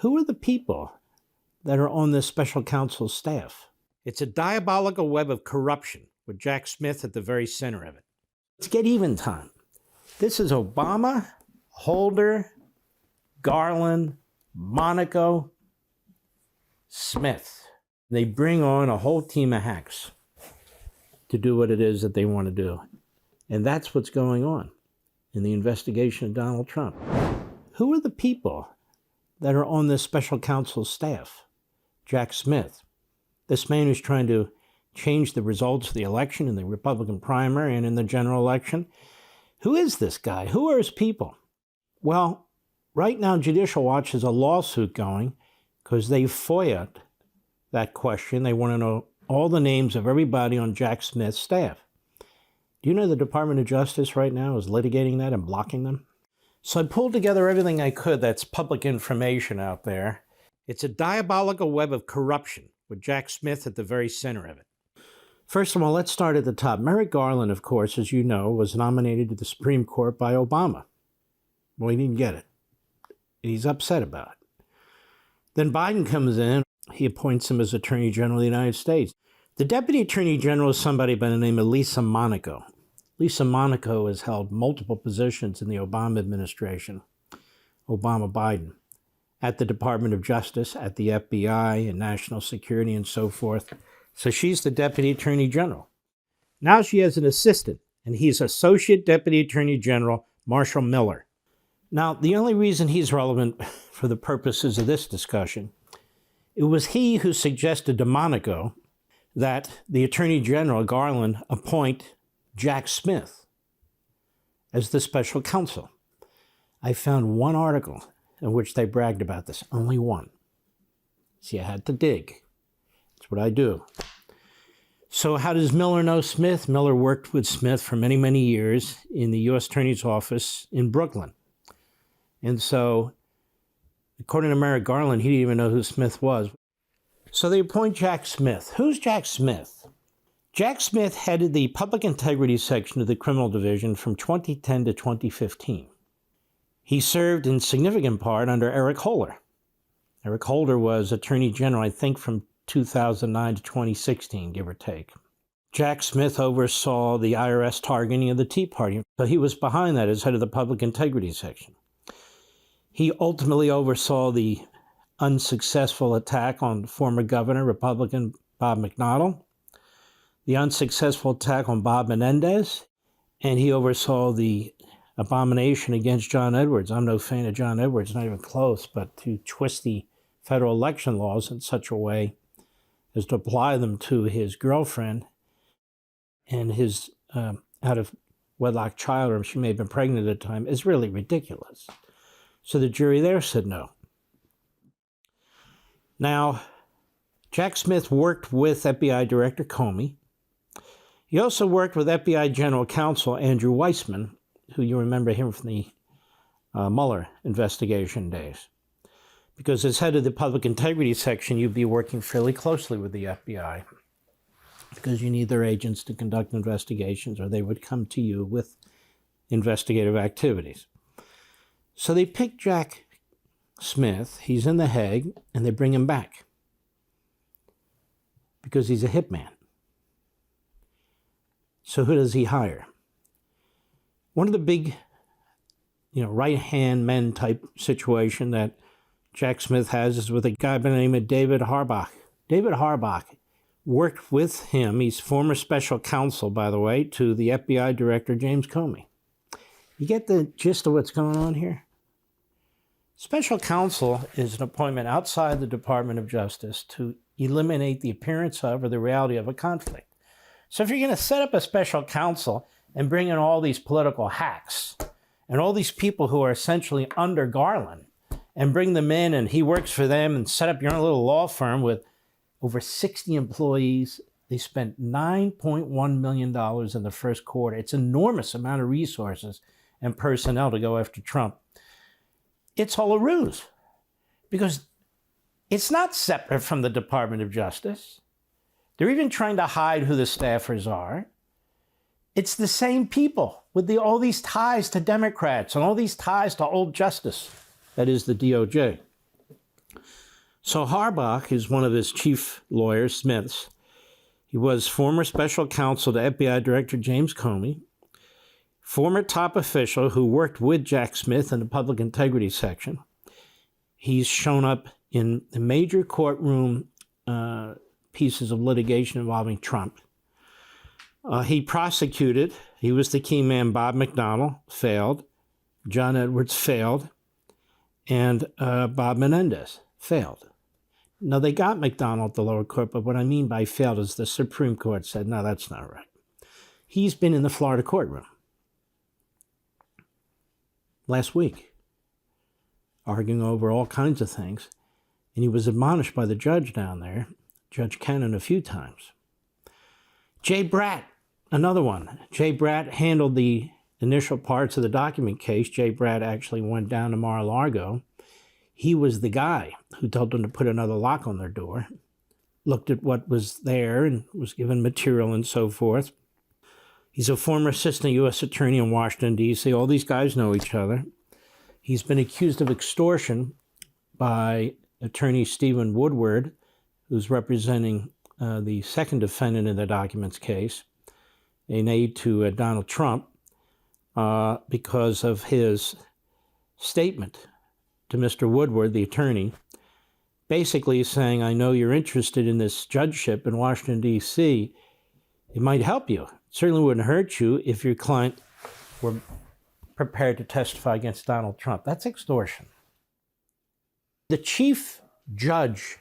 Who are the people that are on this special counsel's staff? It's a diabolical web of corruption with Jack Smith at the very center of it. Let's get even time. This is Obama, Holder, Garland, Monaco, Smith. They bring on a whole team of hacks to do what it is that they want to do. And that's what's going on in the investigation of Donald Trump. Who are the people that are on this special counsel's staff? Jack Smith, this man who's trying to change the results of the election in the Republican primary and in the general election. Who is this guy? Who are his people? Well, right now Judicial Watch has a lawsuit going because they FOIA'd that question. They want to know all the names of everybody on Jack Smith's staff. Do you know the Department of Justice right now is litigating that and blocking them? So I pulled together everything I could that's public information out there. It's a diabolical web of corruption with Jack Smith at the very center of it. First of all, let's start at the top. Merrick Garland, of course, as you know, was nominated to the Supreme Court by Obama. Well, he didn't get it. He's upset about it. Then Biden comes in. He appoints him as Attorney General of the United States. The Deputy Attorney General is somebody by the name of Lisa Monaco. Lisa Monaco has held multiple positions in the Obama administration, Obama-Biden, at the Department of Justice, at the FBI, and National Security, and so forth. So she's the Deputy Attorney General. Now she has an assistant, and he's Associate Deputy Attorney General Marshall Miller. Now, the only reason he's relevant for the purposes of this discussion, it was he who suggested to Monaco that the Attorney General, Garland, appoint Jack Smith as the special counsel. I found one article in which they bragged about this, only one. See, I had to dig. That's what I do. So how does Miller know Smith? Miller worked with Smith for many, many years in the U.S. Attorney's Office in Brooklyn. And so, according to Merrick Garland, he didn't even know who Smith was. So they appoint Jack Smith. Who's Jack Smith? Jack Smith headed the Public Integrity section of the Criminal Division from 2010 to 2015. He served in significant part under Eric Holder. Eric Holder was Attorney General, I think, from 2009 to 2016, give or take. Jack Smith oversaw the IRS targeting of the Tea Party, so he was behind that as head of the Public Integrity section. He ultimately oversaw the unsuccessful attack on former Governor, Republican Bob McDonnell, the unsuccessful attack on Bob Menendez, and he oversaw the abomination against John Edwards. I'm no fan of John Edwards, not even close, but to twist the federal election laws in such a way as to apply them to his girlfriend and his out-of-wedlock child, or she may have been pregnant at the time, is really ridiculous. So the jury there said no. Now, Jack Smith worked with FBI Director Comey. He also worked with FBI General Counsel Andrew Weissman, who you remember him from the Mueller investigation days. Because as head of the Public Integrity section, you'd be working fairly closely with the FBI because you need their agents to conduct investigations, or they would come to you with investigative activities. So they pick Jack Smith. He's in The Hague, and they bring him back because he's a hitman. So who does he hire? One of the big, right-hand men type situation that Jack Smith has is with a guy by the name of David Harbach. David Harbach worked with him. He's former special counsel, by the way, to the FBI Director James Comey. You get the gist of what's going on here? Special counsel is an appointment outside the Department of Justice to eliminate the appearance of or the reality of a conflict. So if you're going to set up a special counsel and bring in all these political hacks and all these people who are essentially under Garland and bring them in and he works for them and set up your own little law firm with over 60 employees, they spent $9.1 million in the first quarter. It's an enormous amount of resources and personnel to go after Trump. It's all a ruse because it's not separate from the Department of Justice. They're even trying to hide who the staffers are. It's the same people with all these ties to Democrats and all these ties to old justice, that is the DOJ. So Harbach is one of his chief lawyers, Smith's. He was former special counsel to FBI Director James Comey, former top official who worked with Jack Smith in the public integrity section. He's shown up in the major courtroom pieces of litigation involving Trump. He prosecuted. He was the key man. Bob McDonnell failed. John Edwards failed. And Bob Menendez failed. Now, they got McDonnell at the lower court, but what I mean by failed is the Supreme Court said, no, that's not right. He's been in the Florida courtroom last week, arguing over all kinds of things, and he was admonished by the judge down there, Judge Cannon, a few times. Jay Bratt, another one. Jay Bratt handled the initial parts of the document case. Jay Bratt actually went down to Mar-a-Lago. He was the guy who told them to put another lock on their door, looked at what was there and was given material and so forth. He's a former assistant U.S. attorney in Washington, D.C. All these guys know each other. He's been accused of extortion by attorney Stephen Woodward, who's representing the second defendant in the documents case, an aide to Donald Trump, because of his statement to Mr. Woodward, the attorney, basically saying, I know you're interested in this judgeship in Washington, D.C. It might help you. It certainly wouldn't hurt you if your client were prepared to testify against Donald Trump. That's extortion. The chief judge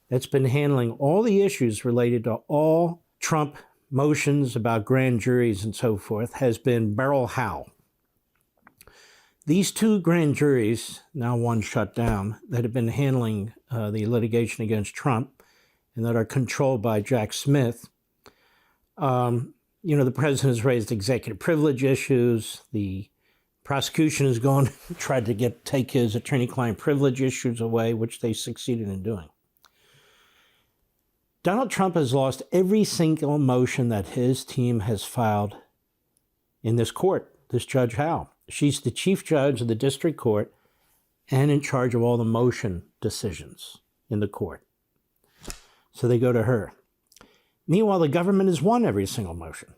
that's been handling all the issues related to all Trump motions about grand juries and so forth has been Beryl Howell. These two grand juries, now one shut down, that have been handling the litigation against Trump and that are controlled by Jack Smith, the president has raised executive privilege issues. The prosecution has gone, tried to take his attorney-client privilege issues away, which they succeeded in doing. Donald Trump has lost every single motion that his team has filed in this court, this Judge Howell. She's the chief judge of the district court and in charge of all the motion decisions in the court. So they go to her. Meanwhile, the government has won every single motion.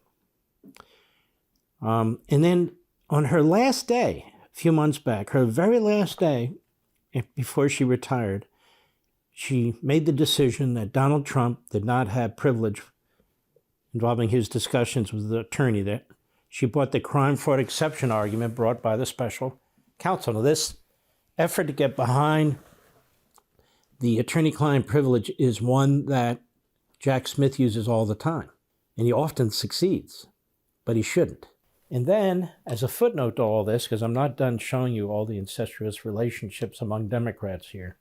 And then on her last day, a few months back, her very last day before she retired, she made the decision that Donald Trump did not have privilege involving his discussions with the attorney that she brought the crime fraud exception argument brought by the special counsel. Now, this effort to get behind the attorney-client privilege is one that Jack Smith uses all the time, and he often succeeds, but he shouldn't. And then, as a footnote to all this, because I'm not done showing you all the incestuous relationships among Democrats here.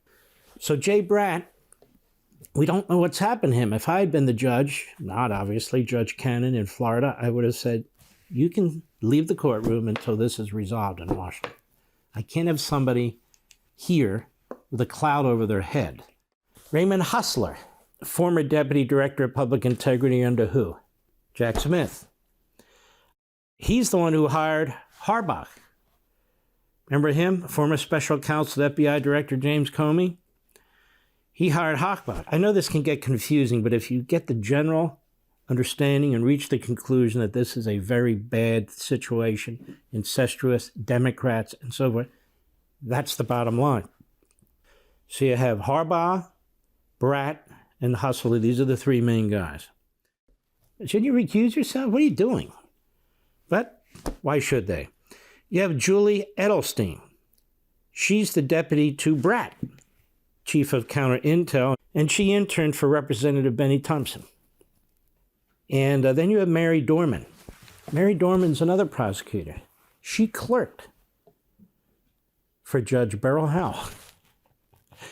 So Jay Bratt, we don't know what's happened to him. If I had been the judge, not obviously Judge Cannon in Florida, I would have said, you can leave the courtroom until this is resolved in Washington. I can't have somebody here with a cloud over their head. Raymond Hustler, former deputy director of public integrity under who? Jack Smith. He's the one who hired Harbach. Remember him? Former special counsel to FBI Director James Comey? He hired Harbach. I know this can get confusing, but if you get the general understanding and reach the conclusion that this is a very bad situation, incestuous, Democrats, and so forth, that's the bottom line. So you have Harbach, Bratt, and Hustler. These are the three main guys. Should you recuse yourself? What are you doing? But why should they? You have Julie Edelstein. She's the deputy to Bratt, chief of counter intel, and she interned for Representative Benny Thompson. And then you have Mary Dorman. Mary Dorman's another prosecutor. She clerked for Judge Beryl Howell.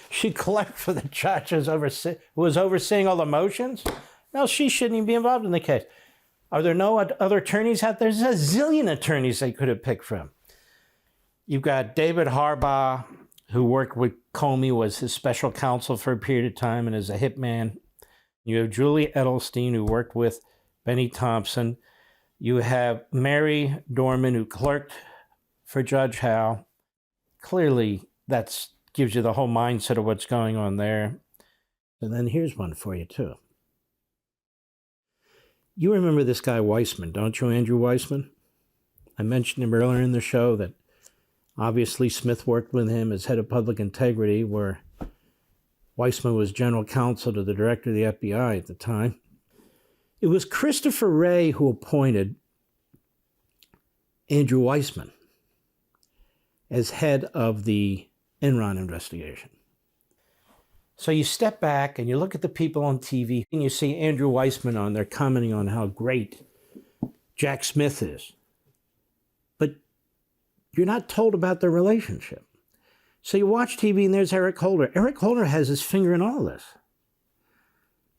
She clerked for the judge who was overseeing all the motions. No, she shouldn't even be involved in the case. Are there no other attorneys out there? There's a zillion attorneys they could have picked from. You've got David Harbaugh, who worked with Comey, was his special counsel for a period of time and is a hitman. You have Julie Edelstein, who worked with Benny Thompson. You have Mary Dorman, who clerked for Judge Howell. Clearly, that's gives you the whole mindset of what's going on there. And then here's one for you, too. You remember this guy Weissman, don't you, Andrew Weissman? I mentioned him earlier in the show that obviously Smith worked with him as head of public integrity, where Weissman was general counsel to the director of the FBI at the time. It was Christopher Wray who appointed Andrew Weissman as head of the Enron investigation. So you step back and you look at the people on TV and you see Andrew Weissman on there commenting on how great Jack Smith is. But you're not told about their relationship. So you watch TV and there's Eric Holder. Eric Holder has his finger in all this.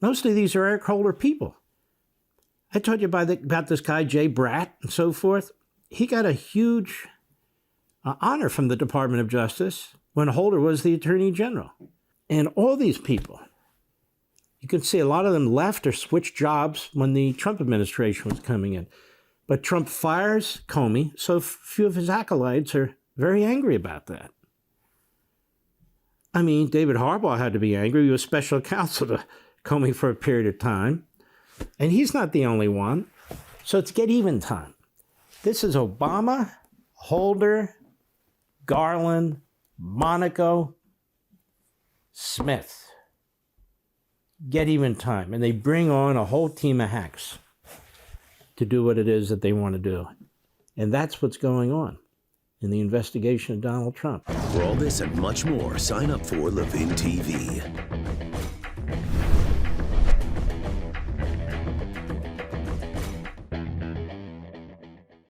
Most of these are Eric Holder people. I told you about this guy, Jay Bratt, and so forth. He got a huge honor from the Department of Justice when Holder was the Attorney General. And all these people, you can see a lot of them left or switched jobs when the Trump administration was coming in. But Trump fires Comey, so few of his acolytes are very angry about that. I mean, David Harbaugh had to be angry. He was special counsel to Comey for a period of time. And he's not the only one. So it's get even time. This is Obama, Holder, Garland, Monaco, Smith. Get even time. And they bring on a whole team of hacks to do what it is that they want to do. And that's what's going on in the investigation of Donald Trump. For all this and much more, sign up for Levin TV.